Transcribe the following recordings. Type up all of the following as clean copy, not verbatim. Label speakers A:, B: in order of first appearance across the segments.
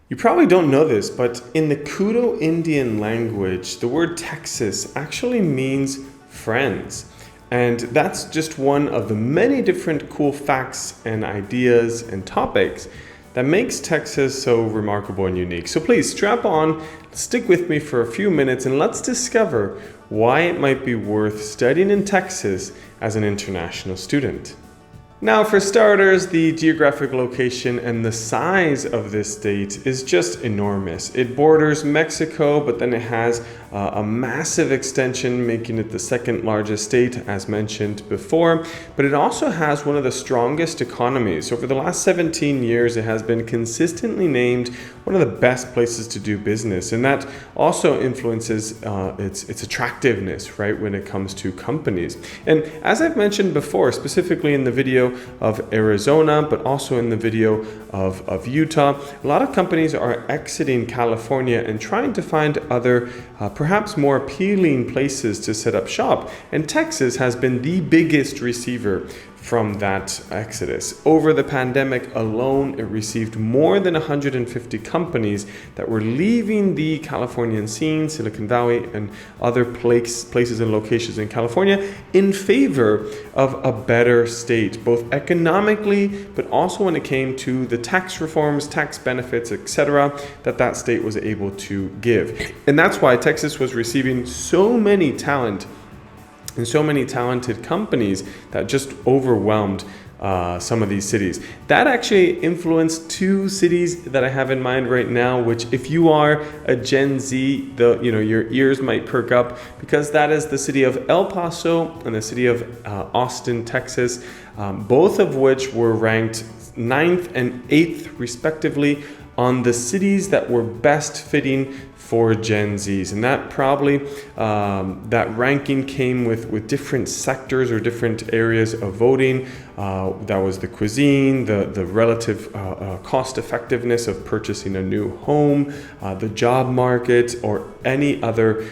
A: You probably don't know this, but in the Kudo Indian language, the word Texas actually means friends. And that's just one of the many different cool facts and ideas and topics that makes Texas so remarkable and unique. So please strap on, stick with me for a few minutes, and let's discover why it might be worth studying in Texas as an international student. Now, for starters, the geographic location and the size of this state is just enormous. It borders Mexico, but then it has a massive extension, making it the second largest state, as mentioned before. But it also has one of the strongest economies. Over the last 17 years, it has been consistently named one of the best places to do business. And that also influences its attractiveness, right, when it comes to companies. And as I've mentioned before, specifically in the video of Arizona, but also in the video of Utah, a lot of companies are exiting California and trying to find other perhaps more appealing places to set up shop. And Texas has been the biggest receiver from that exodus. Over the pandemic alone, it received more than 150 companies that were leaving the Californian scene, Silicon Valley, and other places and locations in California in favor of a better state, both economically, but also when it came to the tax reforms, tax benefits, etc., that state was able to give. And that's why Texas was receiving so many talent and so many talented companies that just overwhelmed some of these cities. That actually influenced two cities that I have in mind right now, which if you are a Gen Z, your ears might perk up, because that is the city of El Paso and the city of Austin, Texas, both of which were ranked 9th and 8th respectively on the cities that were best fitting for Gen Zs. And that probably, that ranking came with different sectors or different areas of voting. That was the cuisine, the relative cost effectiveness of purchasing a new home, the job market, or any other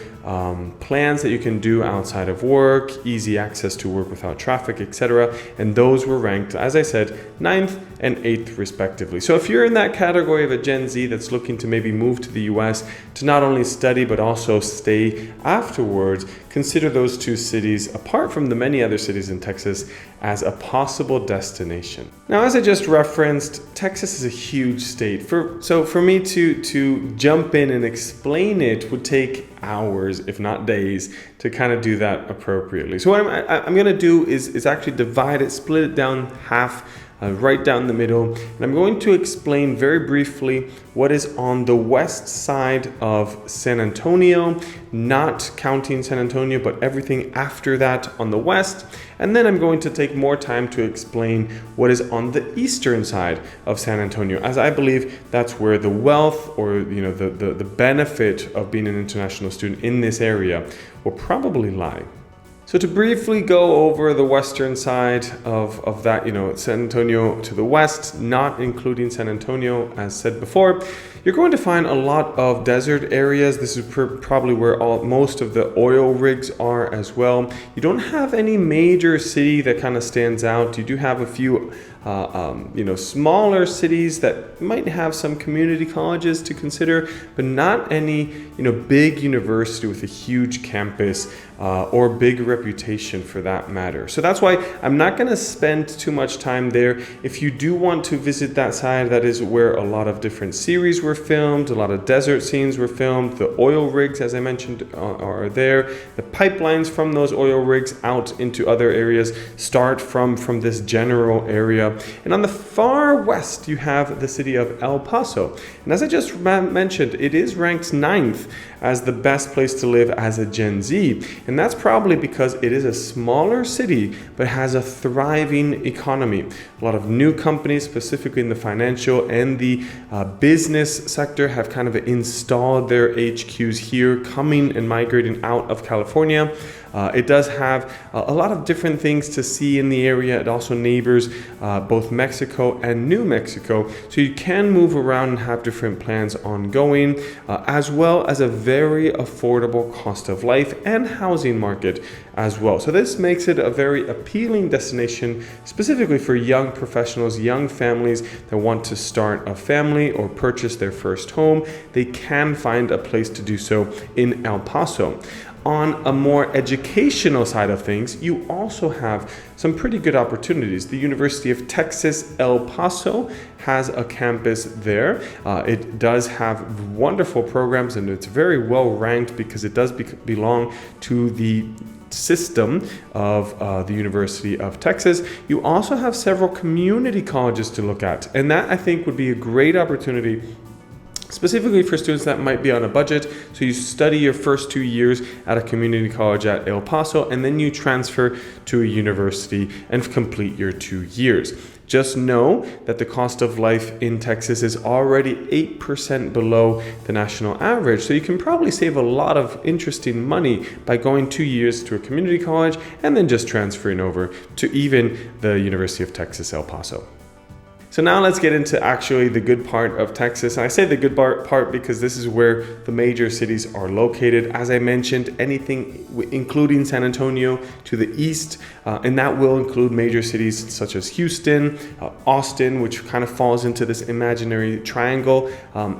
A: plans that you can do outside of work, easy access to work without traffic, etc. And those were ranked, as I said, 9th and 8th respectively. So if you're in that category of a Gen Z that's looking to maybe move to the US to not only study but also stay afterwards, consider those two cities, apart from the many other cities in Texas, as a possible destination. Now, as I just referenced, Texas is a huge state. So for me to jump in and explain it would take hours, if not days, to kind of do that appropriately. So what I'm going to do is actually divide it, split it down half, right down the middle, and I'm going to explain very briefly what is on the west side of San Antonio, not counting San Antonio, but everything after that on the west. And then I'm going to take more time to explain what is on the eastern side of San Antonio, as I believe that's where the wealth or the benefit of being an international student in this area will probably lie. So to briefly go over the western side of that, San Antonio to the west, not including San Antonio, as said before, you're going to find a lot of desert areas. This is probably where most of the oil rigs are as well. You don't have any major city that kind of stands out. You do have a few smaller cities that might have some community colleges to consider, but not any, big university with a huge campus or big reputation for that matter. So that's why I'm not going to spend too much time there. If you do want to visit that side, that is where a lot of different series were filmed, a lot of desert scenes were filmed. The oil rigs, as I mentioned, are there. The pipelines from those oil rigs out into other areas start from this general area. And on the far west, you have the city of El Paso. And as I just mentioned, it is ranked 9th as the best place to live as a Gen Z. And that's probably because it is a smaller city, but has a thriving economy. A lot of new companies, specifically in the financial and the business sector, have kind of installed their HQs here, coming and migrating out of California. It does have a lot of different things to see in the area. It also neighbors both Mexico and New Mexico, so you can move around and have different plans ongoing, as well as a very affordable cost of life and housing market as well. So this makes it a very appealing destination, specifically for young professionals, young families that want to start a family or purchase their first home. They can find a place to do so in El Paso. On a more educational side of things, you also have some pretty good opportunities. The University of Texas, El Paso has a campus there. It does have wonderful programs, and it's very well ranked because it does belong to the system of the University of Texas. You also have several community colleges to look at, and that I think would be a great opportunity specifically for students that might be on a budget. So you study your first 2 years at a community college at El Paso, and then you transfer to a university and complete your 2 years. Just know that the cost of life in Texas is already 8% below the national average. So you can probably save a lot of interesting money by going 2 years to a community college and then just transferring over to even the University of Texas, El Paso. So now let's get into actually the good part of Texas. And I say the good part because this is where the major cities are located. As I mentioned, anything including San Antonio to the east, and that will include major cities such as Houston, Austin, which kind of falls into this imaginary triangle,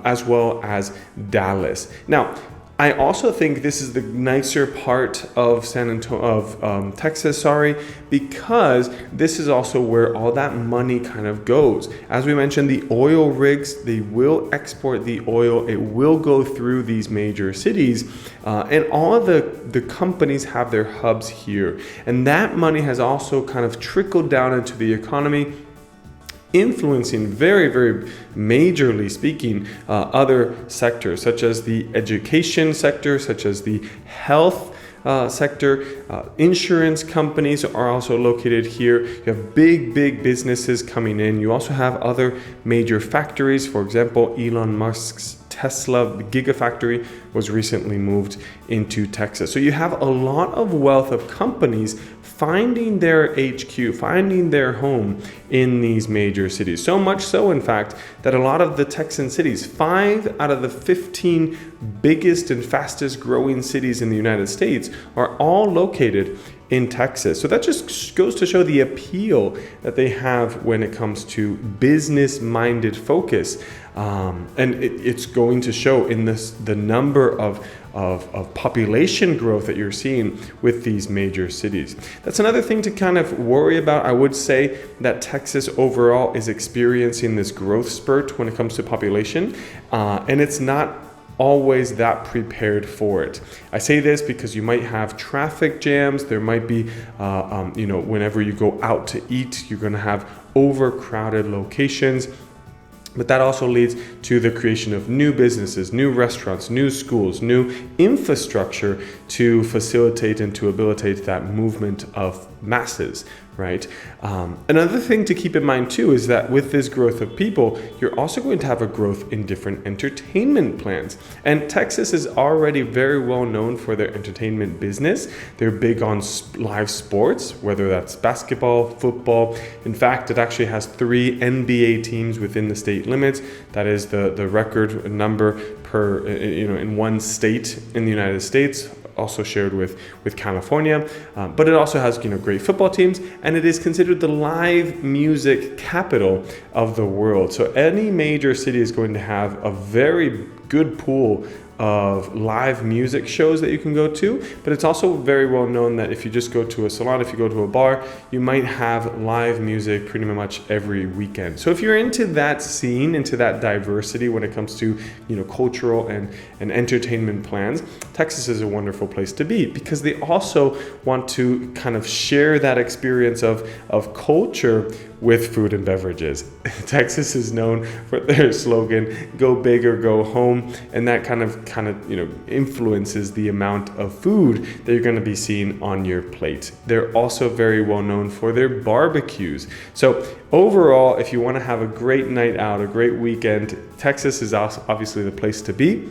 A: as well as Dallas. Now, I also think this is the nicer part of Texas, because this is also where all that money kind of goes. As we mentioned, the oil rigs, they will export the oil. It will go through these major cities, and all of the companies have their hubs here. And that money has also kind of trickled down into the economy, influencing very, very majorly speaking other sectors, such as the education sector, such as the health sector. Insurance companies are also located here. You have big businesses coming in. You also have other major factories. For example, Elon Musk's Tesla Gigafactory was recently moved into Texas. So you have a lot of wealth of companies finding their HQ, finding their home in these major cities. So much so, in fact, that a lot of the Texan cities, 5 out of the 15 biggest and fastest growing cities in the United States, are all located in Texas. So that just goes to show the appeal that they have when it comes to business-minded focus. And it's going to show in the number of population growth that you're seeing with these major cities. That's another thing to kind of worry about. I would say that Texas overall is experiencing this growth spurt when it comes to population, and it's not always that prepared for it. I say this because you might have traffic jams. There might be, whenever you go out to eat, you're going to have overcrowded locations. But that also leads to the creation of new businesses, new restaurants, new schools, new infrastructure to facilitate and to habilitate that movement of masses, right? Another thing to keep in mind too is that with this growth of people, you're also going to have a growth in different entertainment plans. And Texas is already very well known for their entertainment business. They're big on live sports, whether that's basketball, football. In fact, it actually has 3 NBA teams within the state limits. That is the record number per, in one state in the United States, also shared with California, but it also has great football teams, and it is considered the live music capital of the world. So any major city is going to have a very good pool of live music shows that you can go to, but it's also very well known that if you just go to a salon, if you go to a bar, you might have live music pretty much every weekend. So if you're into that scene, into that diversity when it comes to cultural and entertainment plans, Texas is a wonderful place to be, because they also want to kind of share that experience of culture with food and beverages. Texas is known for their slogan, "Go big or go home," and that kind of influences the amount of food that you're going to be seeing on your plate. They're also very well known for their barbecues. So overall, if you want to have a great night out, a great weekend, Texas is obviously the place to be.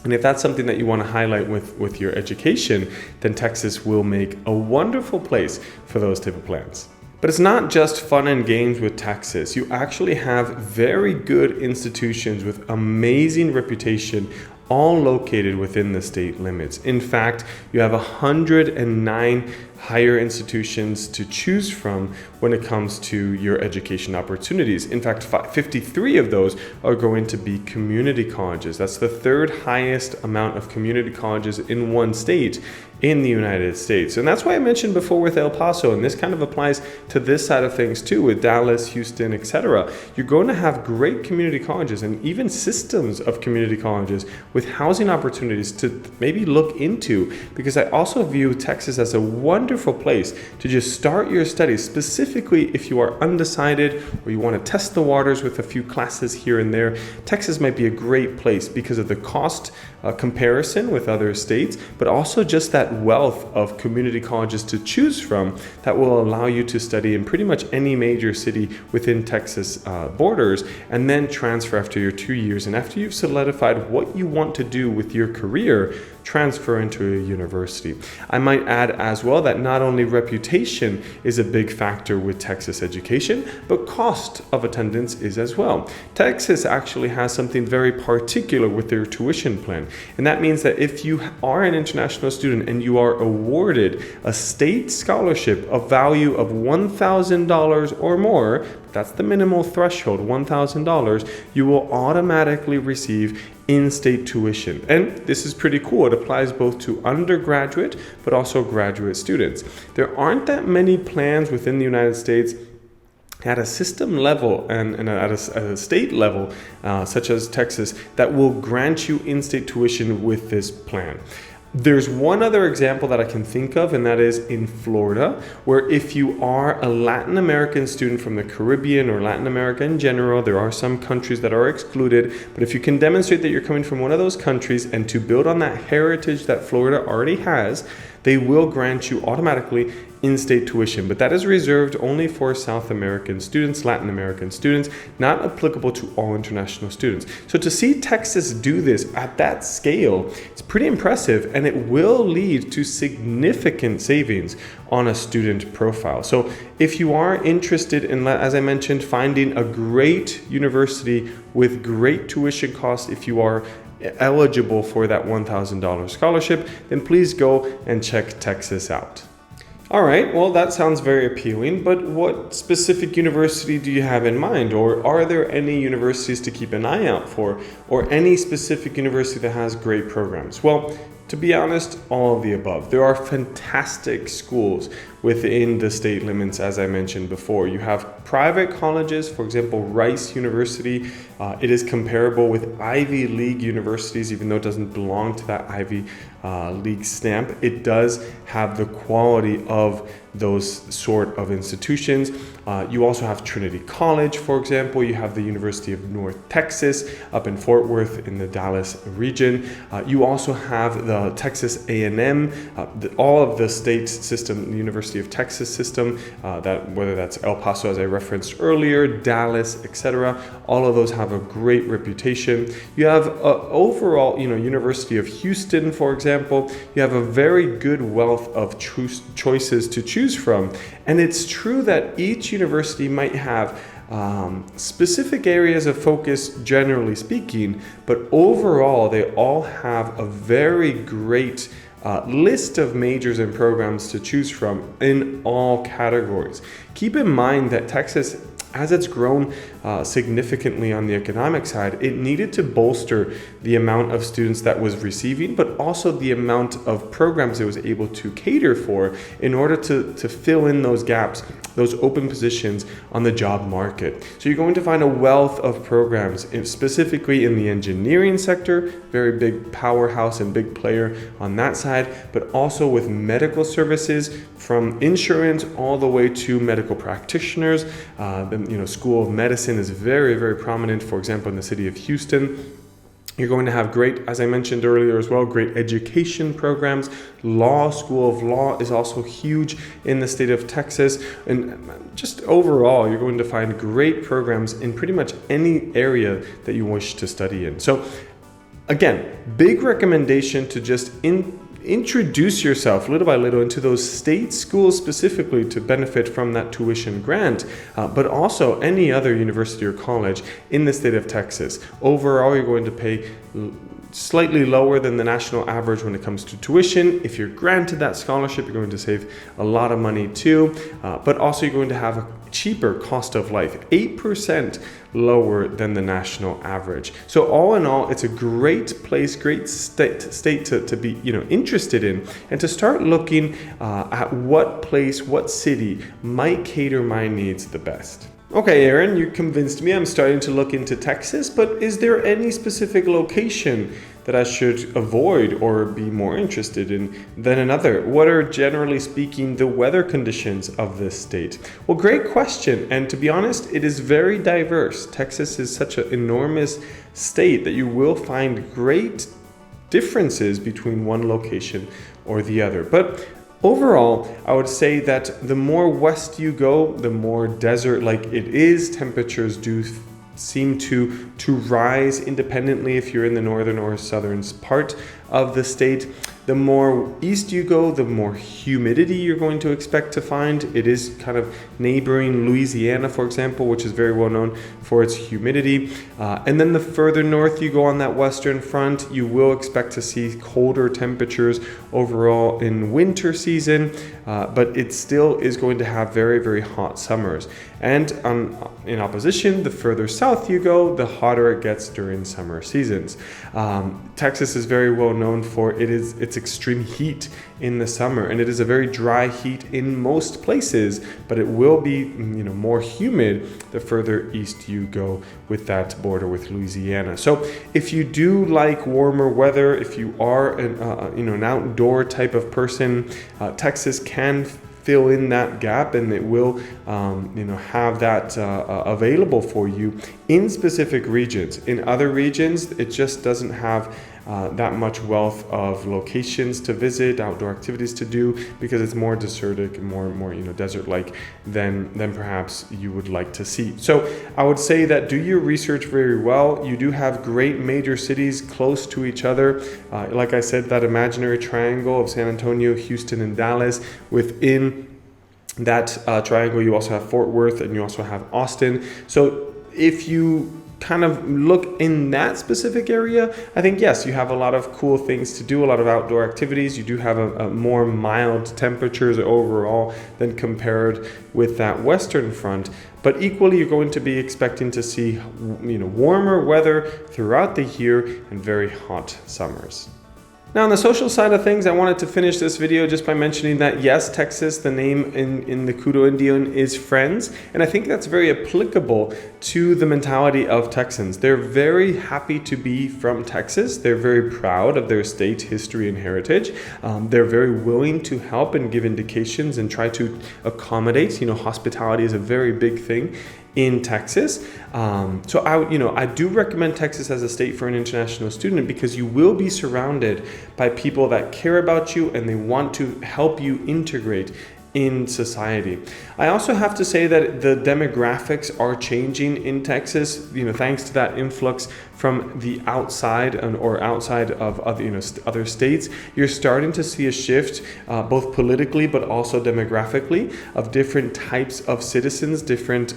A: And if that's something that you want to highlight with your education, then Texas will make a wonderful place for those type of plans. But it's not just fun and games with Texas. You actually have very good institutions with amazing reputation, all located within the state limits. In fact, you have 109 higher institutions to choose from when it comes to your education opportunities. In fact, 53 of those are going to be community colleges. That's the third highest amount of community colleges in one state in the United States. And that's why I mentioned before with El Paso, and this kind of applies to this side of things too, with Dallas, Houston, etc. You're going to have great community colleges and even systems of community colleges with housing opportunities to maybe look into, because I also view Texas as a wonderful place to just start your studies, specifically if you are undecided or you want to test the waters with a few classes here and there. Texas might be a great place because of the cost comparison with other states, but also just that wealth of community colleges to choose from that will allow you to study in pretty much any major city within Texas borders, and then transfer after your 2 years. And after you've solidified what you want to do with your career, transfer into a university. I might add as well that not only reputation is a big factor with Texas education, but cost of attendance is as well. Texas actually has something very particular with their tuition plan, and that means that if you are an international student and you are awarded a state scholarship of value of $1,000 or more, that's the minimal threshold, $1,000, you will automatically receive in-state tuition. And this is pretty cool. It applies both to undergraduate, but also graduate students. There aren't that many plans within the United States at a system level and at a state level, such as Texas, that will grant you in-state tuition with this plan. There's one other example that I can think of, and that is in Florida, where if you are a Latin American student from the Caribbean or Latin America in general, there are some countries that are excluded, but if you can demonstrate that you're coming from one of those countries and to build on that heritage that Florida already has, they will grant you automatically in-state tuition, but that is reserved only for South American students, Latin American students, not applicable to all international students. So to see Texas do this at that scale, it's pretty impressive, and it will lead to significant savings on a student profile. So if you are interested in, as I mentioned, finding a great university with great tuition costs, if you are eligible for that $1,000 scholarship, then please go and check Texas out. All right, well, that sounds very appealing, but what specific university do you have in mind? Or are there any universities to keep an eye out for, or any specific university that has great programs? Well, to be honest, all of the above. There are fantastic schools within the state limits, as I mentioned before. You have private colleges, for example, Rice University. It is comparable with Ivy League universities, even though it doesn't belong to that Ivy League stamp. It does have the quality of those sort of institutions. You also have Trinity College, for example. You have the University of North Texas up in Fort Worth in the Dallas region. You also have the Texas A&M, all of the state system, the University of Texas system, that whether that's El Paso, as I referenced earlier, Dallas, etc. All of those have a great reputation. You have overall, University of Houston, for example. You have a very good wealth of choices to choose from, and it's true that each university might have specific areas of focus, generally speaking, but overall they all have a very great list of majors and programs to choose from in all categories. Keep in mind that Texas, as it's grown significantly on the economic side, it needed to bolster the amount of students that was receiving, but also the amount of programs it was able to cater for in order to fill in those gaps, those open positions on the job market. So you're going to find a wealth of programs, specifically in the engineering sector, very big powerhouse and big player on that side, but also with medical services, from insurance all the way to medical practitioners. The School of Medicine is very, very prominent, for example, in the city of Houston. You're going to have great, as I mentioned earlier as well, great education programs. School of Law is also huge in the state of Texas. And just overall, you're going to find great programs in pretty much any area that you wish to study in. So Again, big recommendation to just introduce yourself little by little into those state schools specifically to benefit from that tuition grant, but also any other university or college in the state of Texas. Overall, you're going to pay slightly lower than the national average when it comes to tuition. If you're granted that scholarship, you're going to save a lot of money too, but also you're going to have a cheaper cost of life, 8% lower than the national average. So all in all, it's a great place, great state to be interested in, and to start looking at what place, what city might cater my needs the best. Okay, Aaron, you convinced me. I'm starting to look into Texas, but is there any specific location that I should avoid or be more interested in than another? What are, generally speaking, the weather conditions of this state? Well, great question. And to be honest, it is very diverse. Texas is such an enormous state that you will find great differences between one location or the other. But overall, I would say that the more west you go, the more desert-like it is. Temperatures do seem to rise independently if you're in the northern or southern part of the state. The more east you go, the more humidity you're going to expect to find. It is kind of neighboring Louisiana, for example, which is very well known for its humidity. And then the further north you go on that western front, you will expect to see colder temperatures overall in winter season, but it still is going to have very, very hot summers. And in opposition, the further south you go, the hotter it gets during summer seasons. Texas is very well known for its extreme heat in the summer, and it is a very dry heat in most places, but it will be more humid the further east you go with that border with Louisiana. So if you do like warmer weather, if you are an outdoor type of person, Texas can fill in that gap, and it will have that available for you in specific regions. In other regions, it just doesn't have that much wealth of locations to visit, outdoor activities to do, because it's more desertic and more desert-like than perhaps you would like to see. So I would say that do your research very well. You do have great major cities close to each other. Like I said, that imaginary triangle of San Antonio, Houston, and Dallas. Within that triangle, you also have Fort Worth, and you also have Austin. So if you kind of look in that specific area, I think, yes, you have a lot of cool things to do, a lot of outdoor activities. You do have a more mild temperatures overall than compared with that western front. But equally, you're going to be expecting to see warmer weather throughout the year and very hot summers. Now, on the social side of things, I wanted to finish this video just by mentioning that, yes, Texas, the name in the Kudo Indian is friends, and I think that's very applicable to the mentality of Texans. They're very happy to be from Texas. They're very proud of their state history and heritage. They're very willing to help and give indications and try to accommodate. Hospitality is a very big thing in Texas. So I do recommend Texas as a state for an international student, because you will be surrounded by people that care about you and they want to help you integrate in society. I also have to say that the demographics are changing in Texas, thanks to that influx from the outside or outside of other states. You're starting to see a shift, both politically but also demographically, of different types of citizens, different,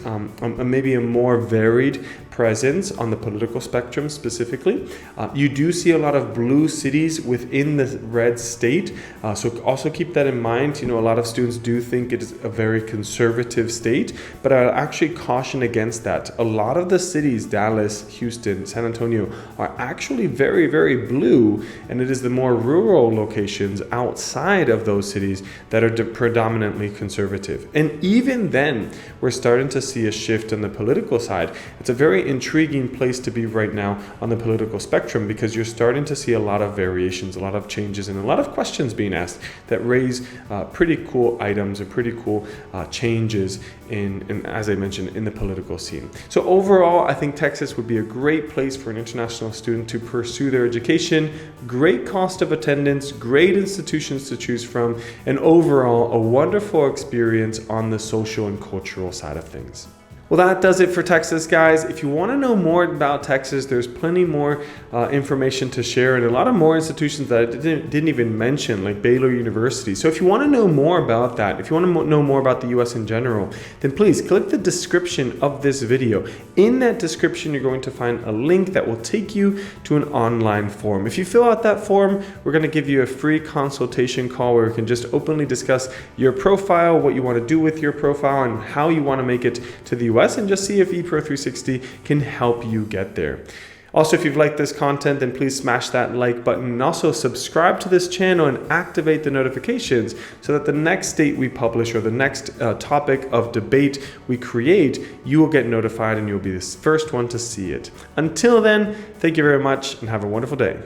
A: maybe a more varied presence on the political spectrum specifically. You do see a lot of blue cities within the red state, so also keep that in mind. A lot of students do think it is a very conservative state, but I'll actually caution against that. A lot of the cities, Dallas, Houston, San Antonio, are actually very, very blue, and it is the more rural locations outside of those cities that are predominantly conservative. And even then, we're starting to see a shift on the political side. It's a very intriguing place to be right now on the political spectrum, because you're starting to see a lot of variations, a lot of changes, and a lot of questions being asked that raise pretty cool items or pretty cool changes in, as I mentioned, in the political scene. So overall, I think Texas would be a great place for an international student to pursue their education. Great cost of attendance, great institutions to choose from, and overall a wonderful experience on the social and cultural side of things. Well, that does it for Texas, guys. If you want to know more about Texas, there's plenty more information to share and a lot of more institutions that I didn't even mention, like Baylor University. So if you want to know more about that, if you want to know more about the US in general, then please click the description of this video. In that description, you're going to find a link that will take you to an online form. If you fill out that form, we're going to give you a free consultation call where we can just openly discuss your profile, what you want to do with your profile, and how you want to make it to the US, and just see if Epro 360 can help you get there. Also, if you've liked this content, then please smash that like button and also subscribe to this channel and activate the notifications so that the next date we publish or the next topic of debate we create, you will get notified and you'll be the first one to see it. Until then, thank you very much and have a wonderful day.